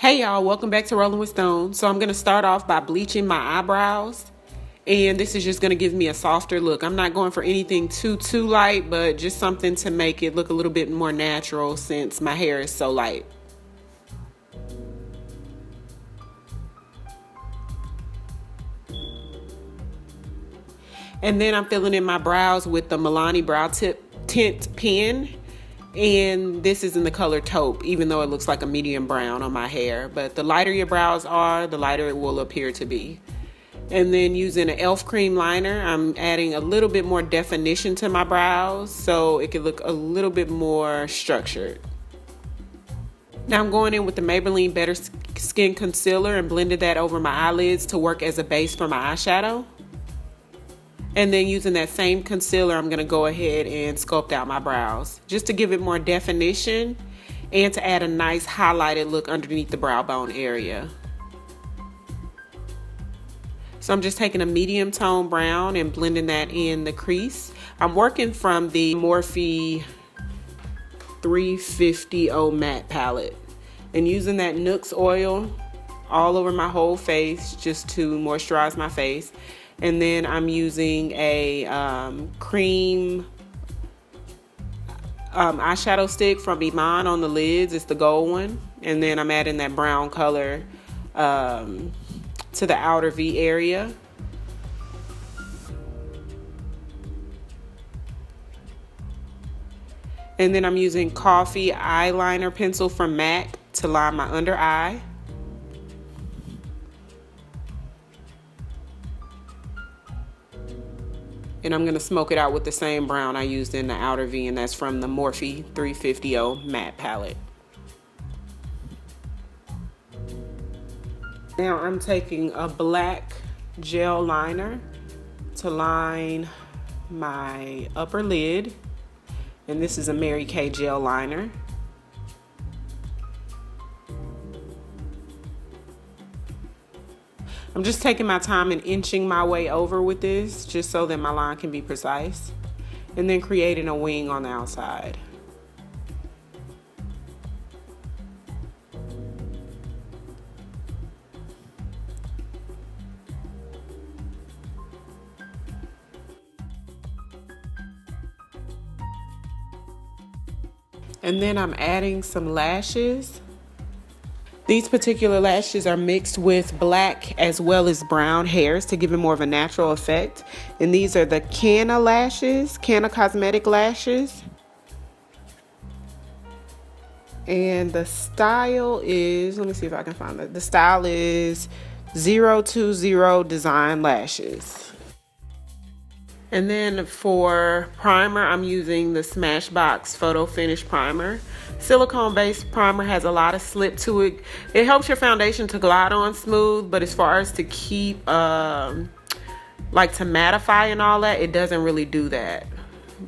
Hey y'all, welcome back to Rolling with Stone. So I'm going to start off by bleaching my eyebrows. And this is just going to give me a softer look. I'm not going for anything too light, but just something to make it look a little bit more natural since my hair is so light. And then I'm filling in my brows with the Milani Brow Tint pen. And this is in the color taupe, even though it looks like a medium brown on my hair. But the lighter your brows are, the lighter it will appear to be. And then using an e.l.f. cream liner, I'm adding a little bit more definition to my brows so it can look a little bit more structured. Now I'm going in with the Maybelline Better Skin Concealer and blended that over my eyelids to work as a base for my eyeshadow. And then using that same concealer, I'm going to go ahead and sculpt out my brows just to give it more definition and to add a nice highlighted look underneath the brow bone area. So I'm just taking a medium tone brown and blending that in the crease. I'm working from the Morphe 350 matte palette and using that Nuxe oil all over my whole face just to moisturize my face. And then I'm using a cream eyeshadow stick from Iman on the lids. It's the gold one. And then I'm adding that brown color to the outer V area. And then I'm using Coffee eyeliner pencil from MAC to line my under eye. And I'm going to smoke it out with the same brown I used in the outer V, and that's from the Morphe 350 matte palette. Now I'm taking a black gel liner to line my upper lid, and this is a Mary Kay gel liner. I'm just taking my time and inching my way over with this just so that my line can be precise, and then creating a wing on the outside. And then I'm adding some lashes. These particular lashes are mixed with black as well as brown hairs to give it more of a natural effect. And these are the Canna lashes, Canna Cosmetic lashes. And the style is, let me see if I can find it. The style is 020 Design Lashes. And then for primer, I'm using the Smashbox Photo Finish Primer. Silicone-based primer has a lot of slip to it. It helps your foundation to glide on smooth, but as far as to keep, like to mattify and all that, it doesn't really do that.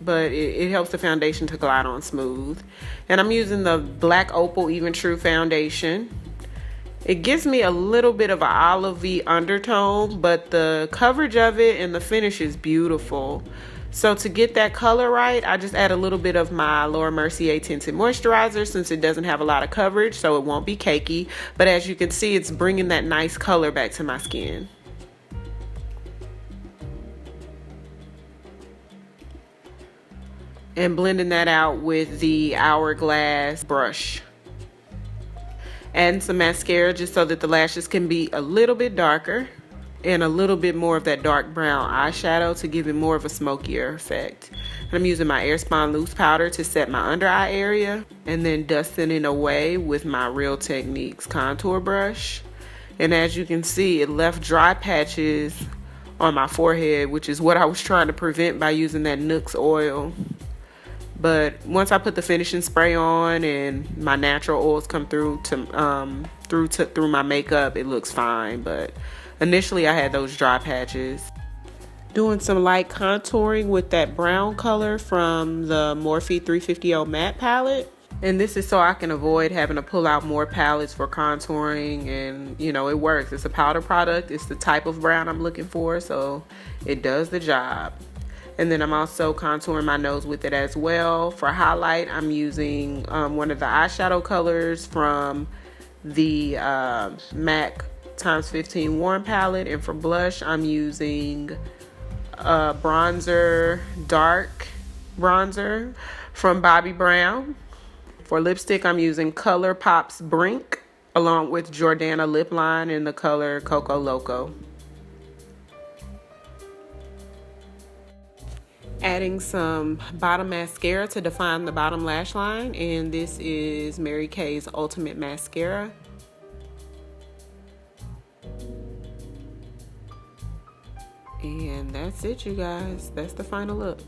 But it helps the foundation to glide on smooth. And I'm using the Black Opal Even True Foundation. It gives me a little bit of an olive-y undertone, but the coverage of it and the finish is beautiful. So to get that color right, I just add a little bit of my Laura Mercier Tinted Moisturizer since it doesn't have a lot of coverage, so it won't be cakey. But as you can see, it's bringing that nice color back to my skin. And blending that out with the Hourglass brush. Adding some mascara just so that the lashes can be a little bit darker, and a little bit more of that dark brown eyeshadow to give it more of a smokier effect. And I'm using my Airspun loose powder to set my under eye area, and then dusting it away with my Real Techniques contour brush. And as you can see, it left dry patches on my forehead, which is what I was trying to prevent by using that Nuxe oil. But once I put the finishing spray on and my natural oils come through through my makeup, it looks fine. But initially I had those dry patches. Doing some light contouring with that brown color from the Morphe 350 matte palette. And this is so I can avoid having to pull out more palettes for contouring, and you know, it works. It's a powder product. It's the type of brown I'm looking for, so it does the job. And then I'm also contouring my nose with it as well. For highlight, I'm using one of the eyeshadow colors from the MAC times 15 Warm Palette. And for blush, I'm using bronzer, dark bronzer from Bobbi Brown. For lipstick, I'm using Color Pop's Brink along with Jordana Lip Line in the color Coco Loco. Adding some bottom mascara to define the bottom lash line, and this is Mary Kay's Ultimate Mascara. And that's it, you guys. That's the final look.